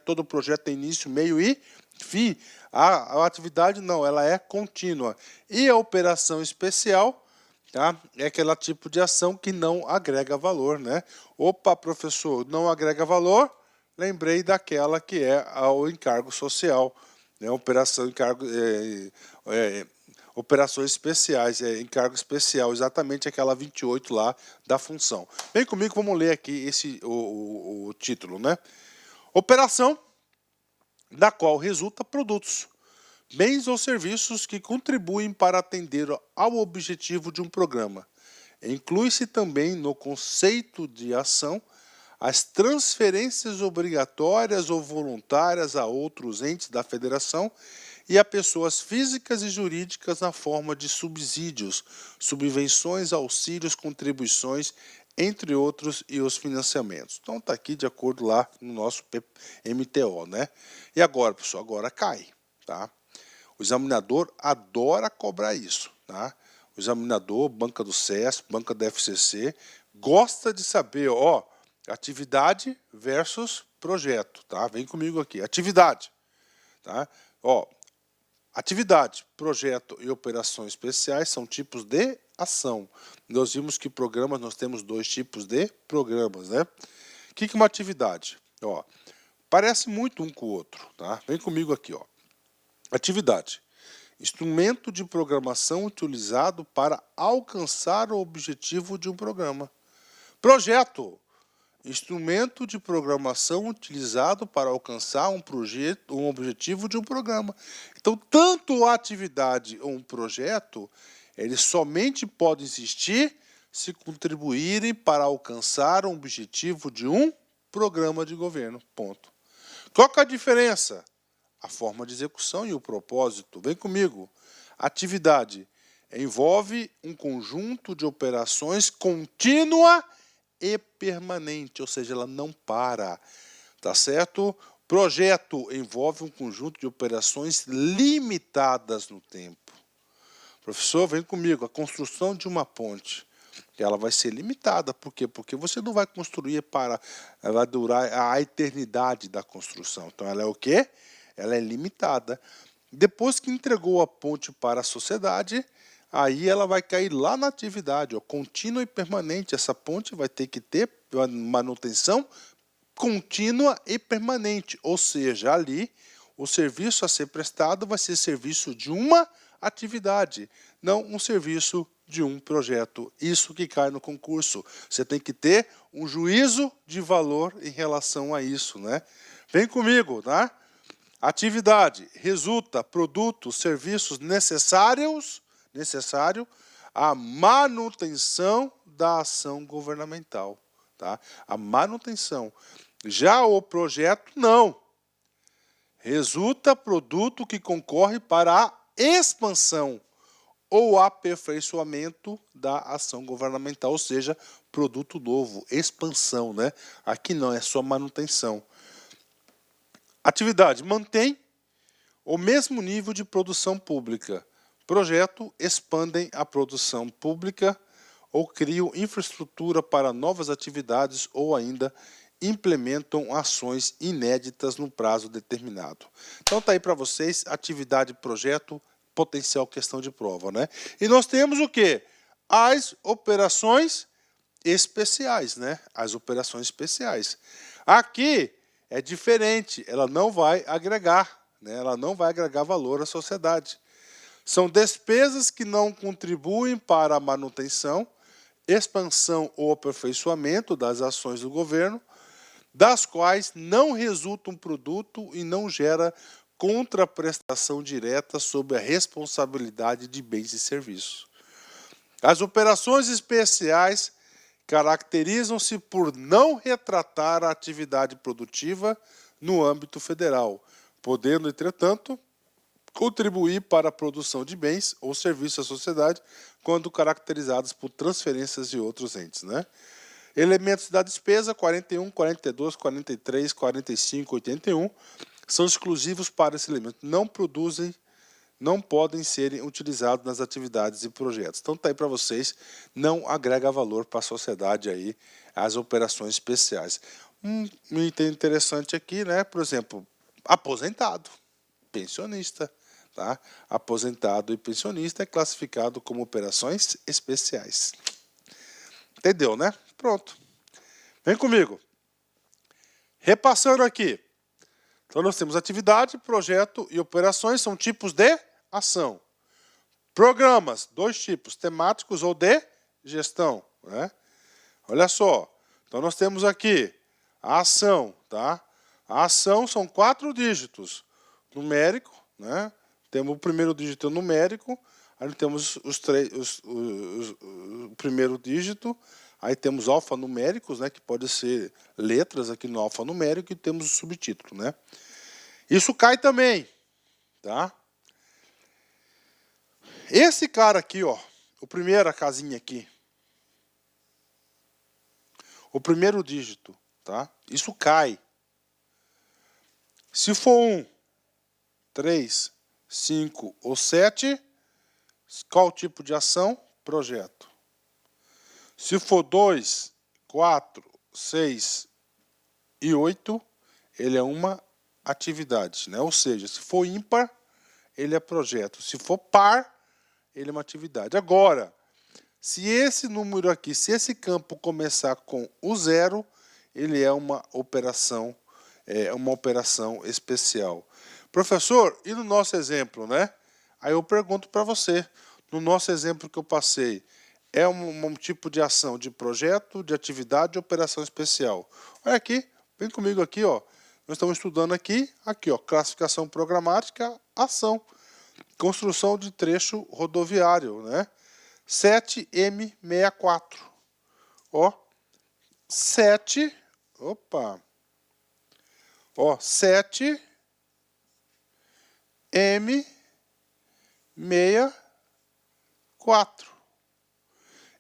todo projeto tem início, meio e fim. A atividade não, ela é contínua. E a operação especial, tá? É aquele tipo de ação que não agrega valor, né? Opa, professor, não agrega valor, lembrei daquela que é o encargo social, né? Operações especiais, encargo especial, exatamente aquela 28 lá da função. Vem comigo, vamos ler aqui o título, né? Operação da qual resulta produtos, bens ou serviços que contribuem para atender ao objetivo de um programa. Inclui-se também no conceito de ação as transferências obrigatórias ou voluntárias a outros entes da federação e a pessoas físicas e jurídicas na forma de subsídios, subvenções, auxílios, contribuições, entre outros, e os financiamentos. Então está aqui de acordo lá no nosso MTO, né? E agora, pessoal, agora cai, tá? O examinador adora cobrar isso, tá? O examinador, banca do SESC, banca da FCC, gosta de saber, ó, atividade versus projeto, tá? Vem comigo aqui. Atividade, tá? Ó, atividade, projeto e operações especiais são tipos de ação. Nós vimos que programas, nós temos dois tipos de programas, né? O que é uma atividade? Ó, parece muito um com o outro, tá? Vem comigo aqui, ó. Atividade. Instrumento de programação utilizado para alcançar o objetivo de um programa. Projeto. Instrumento de programação utilizado para alcançar um objetivo de um programa. Então, tanto a atividade ou um projeto, eles somente podem existir se contribuírem para alcançar um objetivo de um programa de governo. Ponto. Qual que é a diferença? A forma de execução e o propósito. Vem comigo. Atividade envolve um conjunto de operações contínua e permanente, ou seja, ela não para, tá certo? Projeto envolve um conjunto de operações limitadas no tempo. Professor, vem comigo, a construção de uma ponte, ela vai ser limitada, por quê? Porque você não vai construir vai durar a eternidade da construção, então ela é o quê? Ela é limitada. Depois que entregou a ponte para a sociedade, aí ela vai cair lá na atividade, ó, contínua e permanente. Essa ponte vai ter que ter manutenção contínua e permanente, ou seja, ali o serviço a ser prestado vai ser serviço de uma atividade, não um serviço de um projeto. Isso que cai no concurso. Você tem que ter um juízo de valor em relação a isso, né? Vem comigo, tá? Atividade resulta produtos, serviços necessário à manutenção da ação governamental, tá? A manutenção. Já o projeto não. Resulta produto que concorre para a expansão ou aperfeiçoamento da ação governamental, ou seja, produto novo, expansão, né? Aqui não, é só manutenção. Atividade mantém o mesmo nível de produção pública. Projeto expandem a produção pública ou criam infraestrutura para novas atividades ou ainda implementam ações inéditas no prazo determinado. Então tá aí para vocês, atividade, projeto, potencial questão de prova, né? E nós temos o quê? As operações especiais, né? As operações especiais. Aqui é diferente, ela não vai agregar, né? Ela não vai agregar valor à sociedade. São despesas que não contribuem para a manutenção, expansão ou aperfeiçoamento das ações do governo, das quais não resulta um produto e não gera contraprestação direta sobre a responsabilidade de bens e serviços. As operações especiais caracterizam-se por não retratar a atividade produtiva no âmbito federal, podendo, entretanto, contribuir para a produção de bens ou serviços à sociedade quando caracterizados por transferências de outros entes, né? Elementos da despesa 41, 42, 43, 45, 81 são exclusivos para esse elemento. Não podem serem utilizados nas atividades e projetos. Então tá aí para vocês, não agrega valor para a sociedade aí as operações especiais. Um item interessante aqui, né? Por exemplo, aposentado, pensionista, tá? Aposentado e pensionista é classificado como operações especiais. Entendeu, né? Pronto. Vem comigo. Repassando aqui. Então nós temos atividade, projeto e operações, são tipos de ação. Programas, dois tipos, temáticos ou de gestão, né? Olha só. Então nós temos aqui a ação, tá? A ação são 4 dígitos. Numérico, né? Temos o primeiro dígito numérico, aí temos o primeiro dígito, aí temos alfanuméricos, né, que pode ser letras aqui no alfanumérico, e temos o subtítulo, né? Isso cai também, tá? Esse cara aqui, ó, o primeiro, a casinha aqui, o primeiro dígito, tá? Isso cai. Se for 1, 3, 5 ou 7, qual tipo de ação? Projeto. Se for 2, 4, 6 e 8, ele é uma atividade, né? Ou seja, se for ímpar, ele é projeto. Se for par, ele é uma atividade. Agora, se esse número aqui, se esse campo começar com o 0, ele é uma operação especial. Professor, e no nosso exemplo, né? Aí eu pergunto para você, no nosso exemplo que eu passei, é um tipo de ação de projeto, de atividade, de operação especial. Olha aqui, vem comigo aqui, ó. Nós estamos estudando aqui, ó, classificação programática, ação, construção de trecho rodoviário, né? 7M64. Ó, 7, opa, ó, 7M64.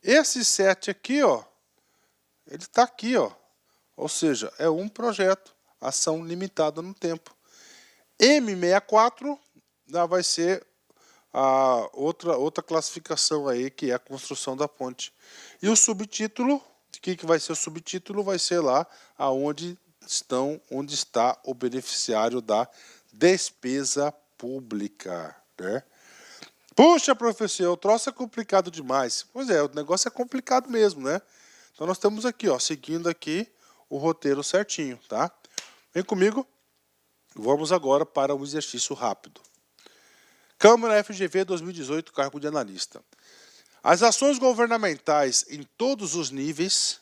Esse 7 aqui, ó, ele está aqui, ó. Ou seja, é um projeto, ação limitada no tempo. M64 vai ser a outra classificação aí, que é a construção da ponte. E o subtítulo, o que vai ser o subtítulo? Vai ser lá onde está o beneficiário da despesa pública, né? Puxa, professor, o troço é complicado demais. Pois é, o negócio é complicado mesmo, né? Então nós estamos aqui, ó, seguindo aqui o roteiro certinho, tá? Vem comigo. Vamos agora para um exercício rápido. Câmara FGV 2018, cargo de analista. As ações governamentais em todos os níveis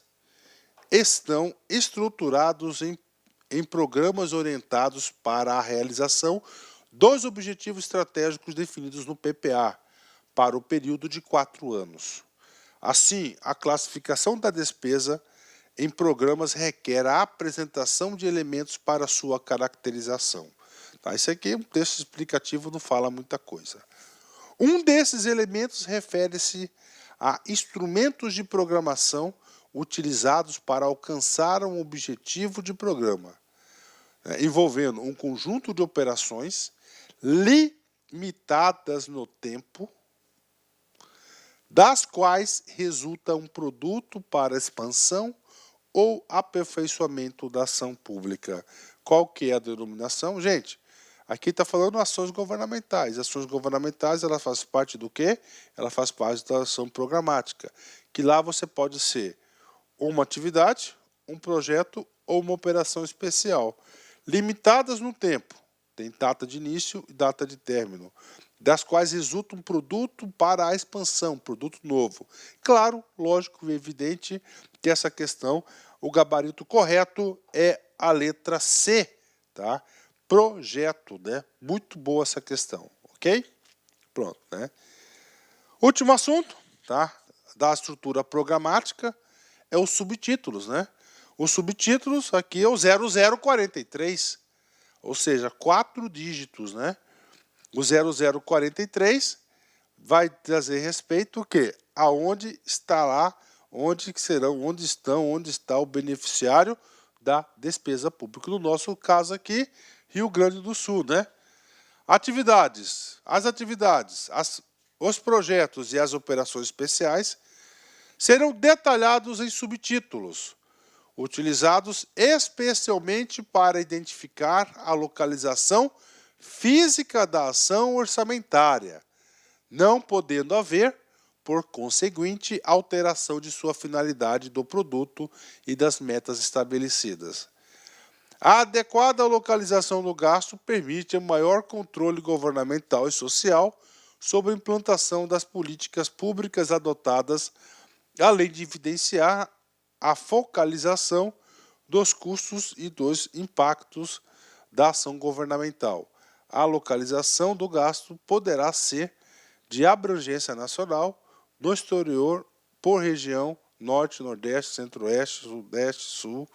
estão estruturados em programas orientados para a realização dos objetivos estratégicos definidos no PPA para o período de 4 anos. Assim, a classificação da despesa em programas requer a apresentação de elementos para sua caracterização. Tá, isso aqui é um texto explicativo, não fala muita coisa. Um desses elementos refere-se a instrumentos de programação utilizados para alcançar um objetivo de programa, envolvendo um conjunto de operações limitadas no tempo, das quais resulta um produto para expansão ou aperfeiçoamento da ação pública. Qual que é a denominação? Gente, aqui está falando ações governamentais. Ações governamentais, ela faz parte do quê? Ela faz parte da ação programática, que lá você pode ser uma atividade, um projeto ou uma operação especial, limitadas no tempo, tem data de início e data de término, das quais resulta um produto para a expansão, produto novo. Claro, lógico e evidente que essa questão, o gabarito correto é a letra C, tá? Projeto, né? Muito boa essa questão, ok? Pronto, né? Último assunto, tá? Da estrutura programática é os subtítulos, né? Os subtítulos aqui é o 0043, ou seja, 4 dígitos, né? O 0043 vai trazer respeito o quê? Aonde está lá, onde está o beneficiário da despesa pública. No nosso caso aqui, Rio Grande do Sul, né? Atividades. As atividades, os projetos e as operações especiais serão detalhados em subtítulos, utilizados especialmente para identificar a localização física da ação orçamentária, não podendo haver, por conseguinte, alteração de sua finalidade do produto e das metas estabelecidas. A adequada localização do gasto permite um maior controle governamental e social sobre a implantação das políticas públicas adotadas, além de evidenciar a focalização dos custos e dos impactos da ação governamental. A localização do gasto poderá ser de abrangência nacional, no exterior, por região, norte, nordeste, centro-oeste, sudeste, sul,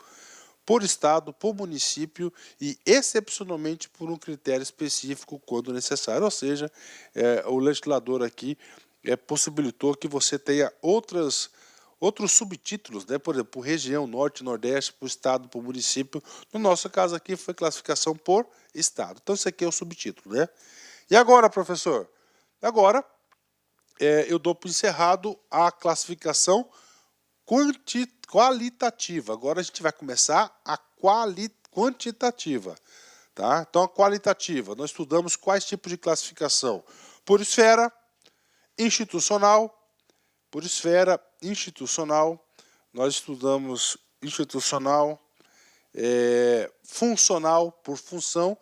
por estado, por município e, excepcionalmente, por um critério específico quando necessário. Ou seja, o legislador aqui possibilitou que você tenha outros subtítulos, né? Por exemplo, por região, norte, nordeste, por estado, por município. No nosso caso aqui foi classificação por estado. Então, isso aqui é o subtítulo, né? E agora, professor? Agora, eu dou por encerrado a classificação qualitativa. Agora a gente vai começar a quantitativa. Tá? Então, a qualitativa, nós estudamos quais tipos de classificação? Por esfera, institucional, nós estudamos institucional, funcional, por função,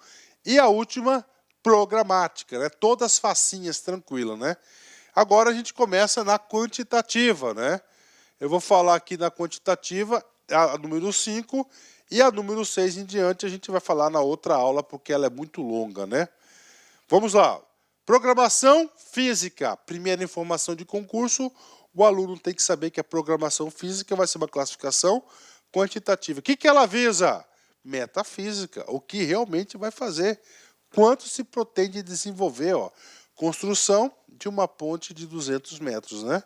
e a última, programática, né? Todas facinhas, tranquilas, né? Agora a gente começa na quantitativa, né? Eu vou falar aqui na quantitativa, a número 5, e a número 6 em diante a gente vai falar na outra aula, porque ela é muito longa, né? Vamos lá. Programação física. Primeira informação de concurso, o aluno tem que saber que a programação física vai ser uma classificação quantitativa. O que ela visa? Metafísica, o que realmente vai fazer. Quanto se pretende desenvolver? Ó, construção de uma ponte de 200 metros, né?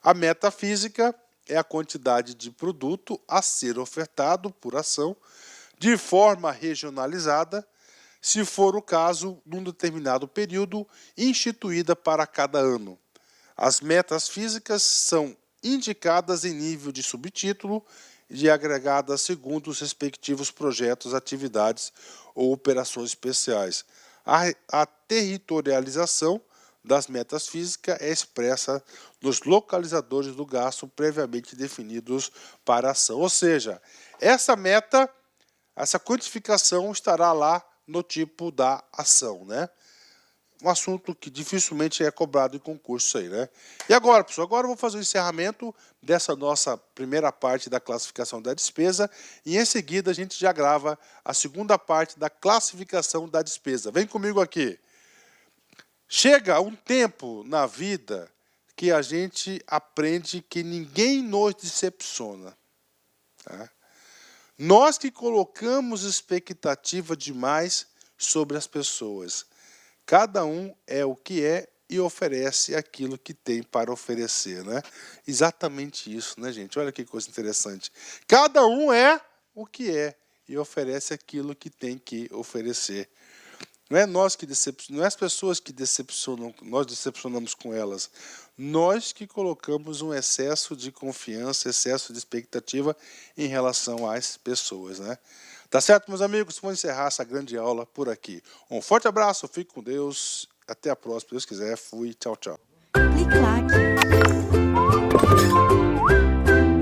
A metafísica é a quantidade de produto a ser ofertado por ação de forma regionalizada, se for o caso, num determinado período, instituída para cada ano. As metas físicas são indicadas em nível de subtítulo e agregadas segundo os respectivos projetos, atividades ou operações especiais. A territorialização das metas físicas é expressa nos localizadores do gasto previamente definidos para a ação. Ou seja, essa meta, essa quantificação estará lá no tipo da ação, né? Um assunto que dificilmente é cobrado em concurso aí, né? E agora, pessoal, agora eu vou fazer o encerramento dessa nossa primeira parte da classificação da despesa e em seguida a gente já grava a segunda parte da classificação da despesa. Vem comigo aqui. Chega um tempo na vida que a gente aprende que ninguém nos decepciona. Tá? Nós que colocamos expectativa demais sobre as pessoas. Cada um é o que é e oferece aquilo que tem para oferecer, né? Exatamente isso, né, gente? Olha que coisa interessante. Cada um é o que é e oferece aquilo que tem que oferecer. Não é nós que decepcionamos, não é as pessoas que decepcionam, nós decepcionamos com elas. Nós que colocamos um excesso de confiança, excesso de expectativa em relação às pessoas, né? Tá certo, meus amigos? Vou encerrar essa grande aula por aqui. Um forte abraço, fique com Deus. Até a próxima, se Deus quiser. Fui, tchau, tchau. Clique like.